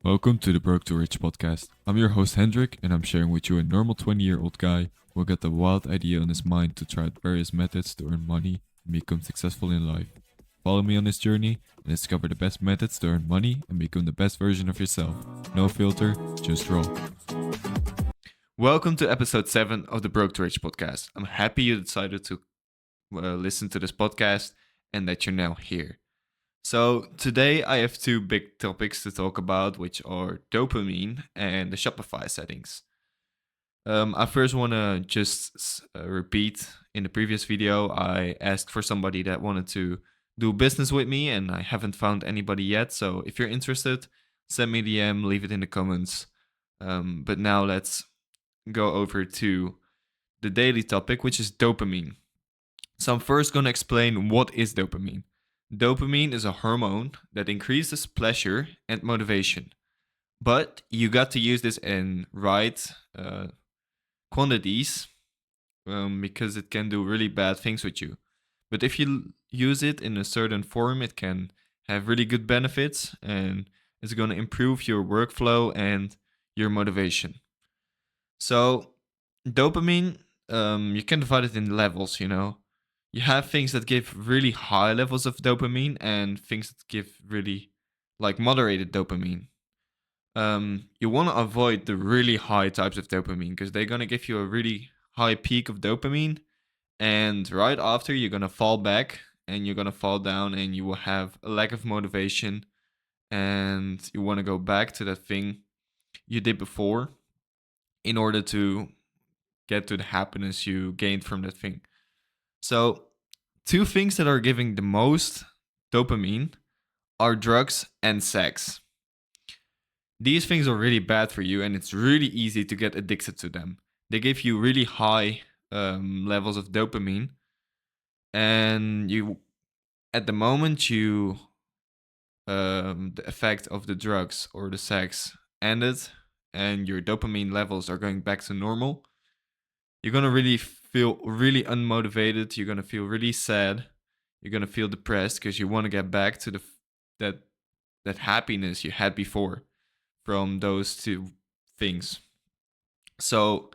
Welcome to the Broke to Rich podcast. I'm your host Hendrik, and I'm sharing with you a normal 20-year-old guy who got the wild idea on his mind to try out various methods to earn money and become successful in life. Follow me on this journey and discover the best methods to earn money and become the best version of yourself. No filter, just raw. Welcome to episode 7 of the Broke to Rich podcast. I'm happy you decided to listen to this podcast and that you're now here. So today I have two big topics to talk about, which are dopamine and the Shopify settings. I first want to just repeat in the previous video, I asked for somebody that wanted to do business with me, and I haven't found anybody yet. So if you're interested, send me a DM, leave it in the comments. But now let's go over to the daily topic, which is dopamine. So I'm first going to explain what is dopamine. Dopamine is a hormone that increases pleasure and motivation. But you got to use this in right quantities because it can do really bad things with you. But if you use it in a certain form, it can have really good benefits and it's going to improve your workflow and your motivation. So, dopamine, you can divide it in levels, You have things that give really high levels of dopamine and things that give really moderated dopamine. You want to avoid the really high types of dopamine because they're going to give you a really high peak of dopamine. And right after, you're going to fall back and you're going to fall down and you will have a lack of motivation. And you want to go back to that thing you did before in order to get to the happiness you gained from that thing. So, two things that are giving the most dopamine are drugs and sex. These things are really bad for you, and it's really easy to get addicted to them. They give you really high levels of dopamine, and at the moment the effect of the drugs or the sex ended, and your dopamine levels are going back to normal, you're gonna really feel really unmotivated. You're gonna feel really sad. You're gonna feel depressed because you want to get back to that that happiness you had before from those two things. So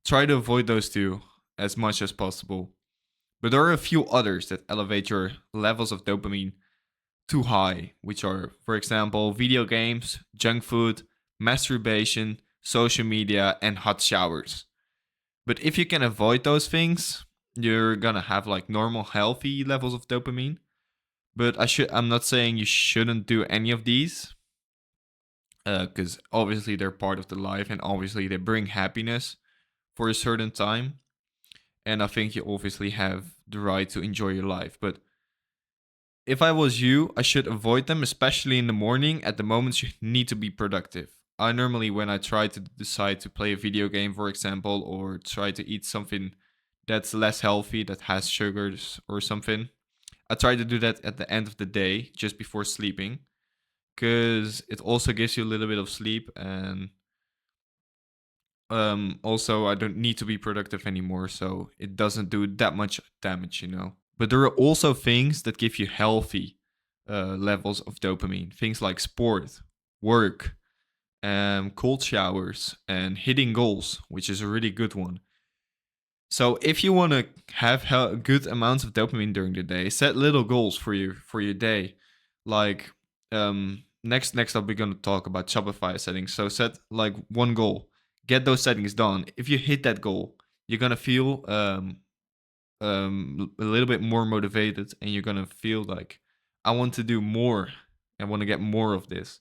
try to avoid those two as much as possible. But there are a few others that elevate your levels of dopamine too high, which are, for example, video games, junk food, masturbation, social media, and hot showers. But if you can avoid those things, you're gonna have normal, healthy levels of dopamine. But I'm not saying you shouldn't do any of these, because obviously they're part of the life and obviously they bring happiness for a certain time. And I think you obviously have the right to enjoy your life. But if I was you, I should avoid them, especially in the morning at the moments you need to be productive. I normally, when I try to decide to play a video game, for example, or try to eat something that's less healthy, that has sugars or something, I try to do that at the end of the day, just before sleeping, because it also gives you a little bit of sleep, and also I don't need to be productive anymore, so it doesn't do that much damage. But there are also things that give you healthy levels of dopamine, things like sport, work, cold showers, and hitting goals, which is a really good one. So if you want to have good amounts of dopamine during the day, set little goals for your day. Like next up, we're gonna talk about Shopify settings. So set one goal, get those settings done. If you hit that goal, you're gonna feel a little bit more motivated, and you're gonna feel like, I want to do more. I want to get more of this.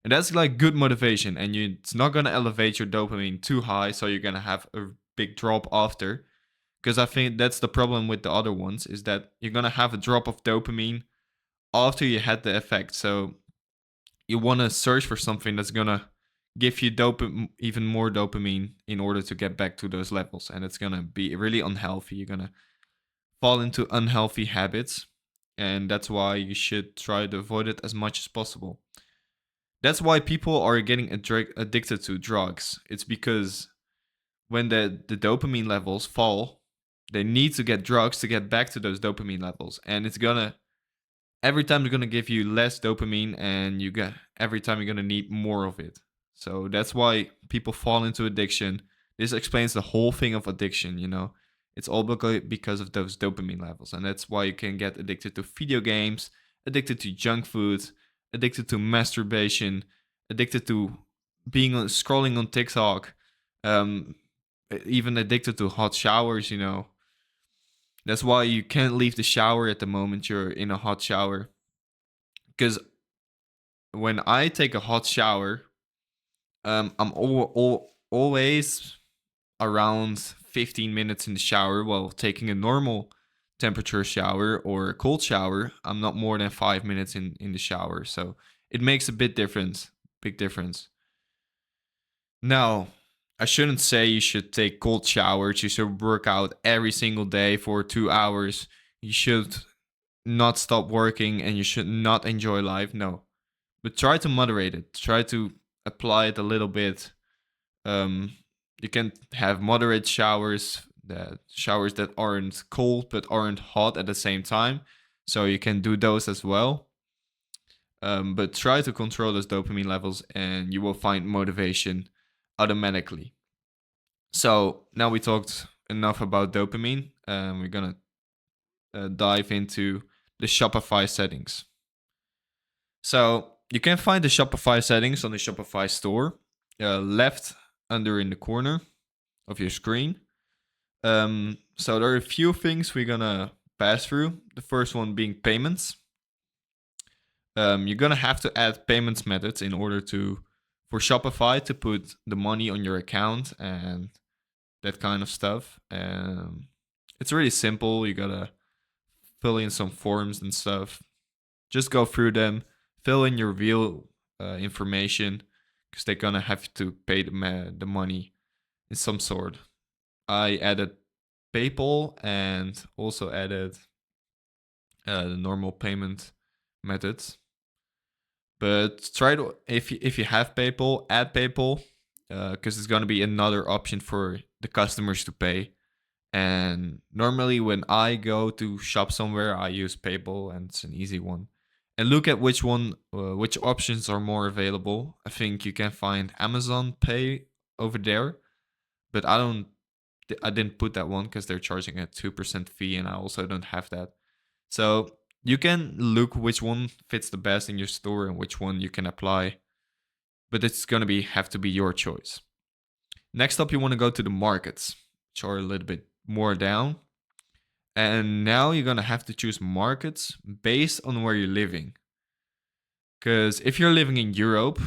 And that's good motivation, and it's not gonna elevate your dopamine too high, so you're gonna have a big drop after. Because I think that's the problem with the other ones, is that you're gonna have a drop of dopamine after you had the effect. So you want to search for something that's gonna give you even more dopamine in order to get back to those levels, and it's gonna be really unhealthy. You're gonna fall into unhealthy habits, and that's why you should try to avoid it as much as possible. That's why people are getting addicted to drugs. It's because when the dopamine levels fall, they need to get drugs to get back to those dopamine levels, and it's gonna every time it's gonna give you less dopamine, and every time you're gonna need more of it. So that's why people fall into addiction. This explains the whole thing of addiction. It's all because of those dopamine levels, and that's why you can get addicted to video games, addicted to junk food, addicted to masturbation, addicted to scrolling on TikTok, um, even addicted to hot showers. That's why you can't leave the shower at the moment you're in a hot shower. Because when I take a hot shower, I'm always around 15 minutes in the shower, while taking a normal temperature shower or a cold shower, I'm not more than 5 minutes in the shower. So it makes a big difference. Now, I shouldn't say you should take cold showers. You should work out every single day for 2 hours. You should not stop working, and you should not enjoy life. No, but try to moderate it. Try to apply it a little bit. Um, you can have moderate showers, showers that aren't cold but aren't hot at the same time. So you can do those as well. But try to control those dopamine levels, and you will find motivation automatically. So now we talked enough about dopamine. We're gonna dive into the Shopify settings. So you can find the Shopify settings on the Shopify store, left under in the corner of your screen. So there are a few things we're gonna pass through. The first one being payments. You're gonna have to add payments methods in order for Shopify to put the money on your account and that kind of stuff. It's really simple. You gotta fill in some forms and stuff. Just go through them, fill in your real information, because they're gonna have to pay the money in some sort. I added PayPal and also added the normal payment methods. But try to, if you have PayPal, add PayPal, because it's gonna be another option for the customers to pay. And normally when I go to shop somewhere, I use PayPal, and it's an easy one. And look at which options are more available. I think you can find Amazon Pay over there, but I didn't put that one because they're charging a 2% fee, and I also don't have that. So you can look which one fits the best in your store and which one you can apply, but it's gonna have to be your choice. Next up, you want to go to the markets, which are a little bit more down. And now you're gonna have to choose markets based on where you're living. Because if you're living in Europe,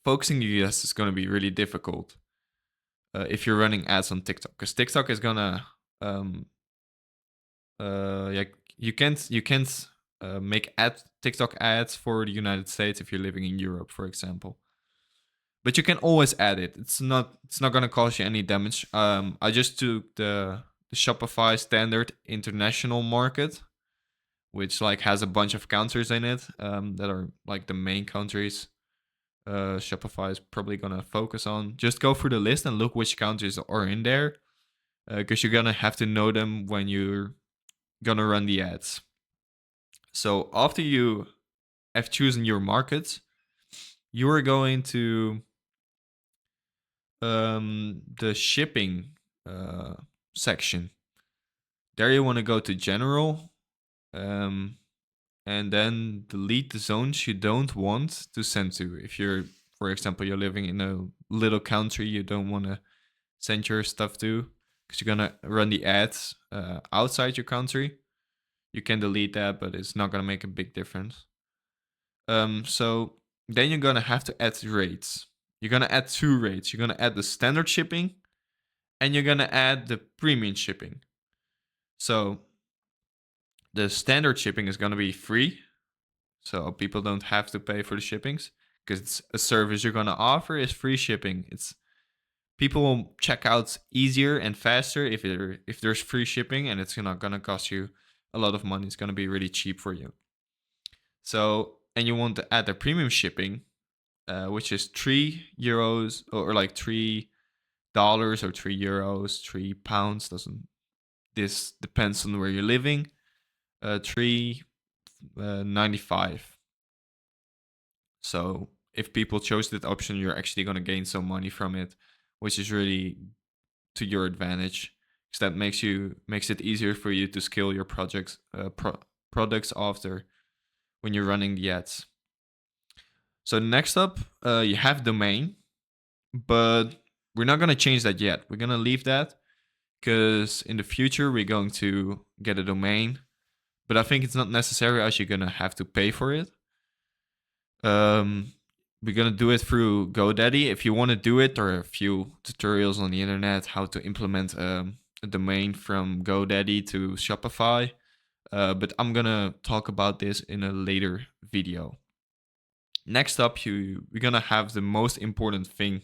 focusing the US is gonna be really difficult if you're running ads on TikTok. Because TikTok is gonna, you can't make TikTok ads for the United States if you're living in Europe, for example. But you can always add it. It's not gonna cause you any damage. I just took the Shopify standard international market, which has a bunch of countries in it that are the main countries Shopify is probably gonna focus on. Just go through the list and look which countries are in there, because you're gonna have to know them when you're gonna run the ads. So after you have chosen your markets, you are going to the shipping section. There you want to go to general, and then delete the zones you don't want to send to. If you're, for example, you're living in a little country you don't want to send your stuff to, because you're gonna run the ads outside your country, you can delete that, but it's not gonna make a big difference. So then you're gonna have to add rates. You're gonna add 2 rates. You're gonna add the standard shipping, and you're gonna add the premium shipping. So the standard shipping is gonna be free, so people don't have to pay for the shippings, because it's a service you're gonna offer is free shipping. It's people will check out easier and faster if there's free shipping, and it's not gonna cost you a lot of money. It's gonna be really cheap for you. So, and you want to add the premium shipping, which is €3 or $3 or €3, £3. This depends on where you're living. 3.95. So if people chose that option, you're actually going to gain some money from it, which is really to your advantage, because that makes it easier for you to scale your products after when you're running the ads. So next up, you have domain, but we're not going to change that yet. We're going to leave that because in the future we're going to get a domain, but I think it's not necessary as you're going to have to pay for it. We're going to do it through GoDaddy. If you want to do it, there are a few tutorials on the internet how to implement a domain from GoDaddy to Shopify. But I'm going to talk about this in a later video. Next up, we're going to have the most important thing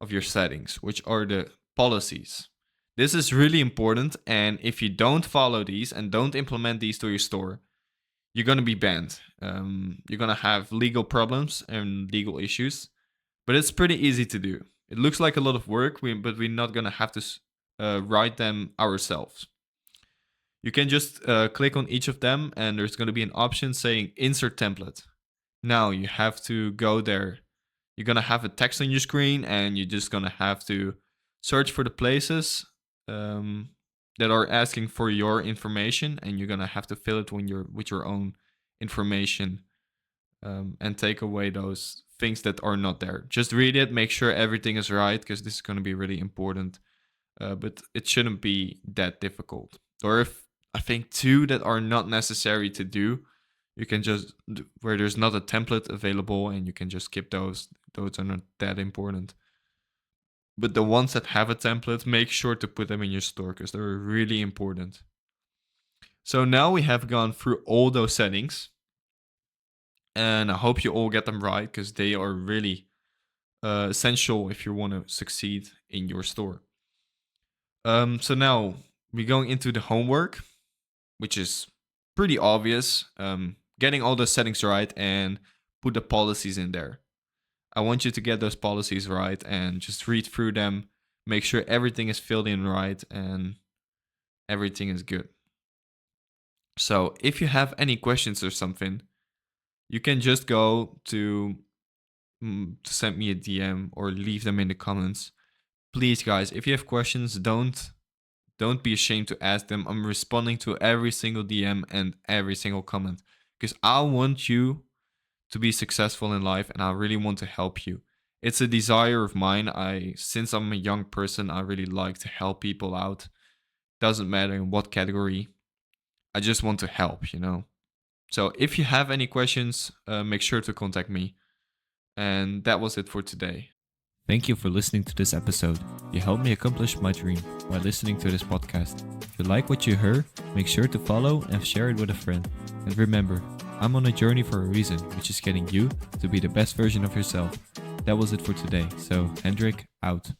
of your settings, which are the policies. This is really important, and if you don't follow these and don't implement these to your store, you're going to be banned. You're going to have legal problems and legal issues, but it's pretty easy to do. It looks like a lot of work, but we're not going to have to write them ourselves. You can just click on each of them, and there's going to be an option saying insert template. Now you have to go there. You're going to have a text on your screen, and you're just going to have to search for the places that are asking for your information, and you're going to have to fill it with your own information and take away those things that are not there. Just read it, make sure everything is right, because this is going to be really important. But it shouldn't be that difficult. Or if I think 2 that are not necessary to do, you can just, where there's not a template available, and you can just skip those. Those are not that important. But the ones that have a template, make sure to put them in your store because they're really important. So now we have gone through all those settings, and I hope you all get them right because they are really essential if you want to succeed in your store. So now we're going into the homework, which is pretty obvious. Getting all the settings right and put the policies in there. I want you to get those policies right and just read through them, make sure everything is filled in right and everything is good. So if you have any questions or something, you can just go to send me a DM or leave them in the comments. Please, guys, if you have questions, don't be ashamed to ask them. I'm responding to every single DM and every single comment because I want you to be successful in life, and I really want to help you. It's a desire of mine. Since I'm a young person, I really like to help people out. Doesn't matter in what category. I just want to help, So if you have any questions, make sure to contact me. And that was it for today. Thank you for listening to this episode. You helped me accomplish my dream by listening to this podcast. If you like what you heard, make sure to follow and share it with a friend. And remember, I'm on a journey for a reason, which is getting you to be the best version of yourself. That was it for today. So, Hendrik, out.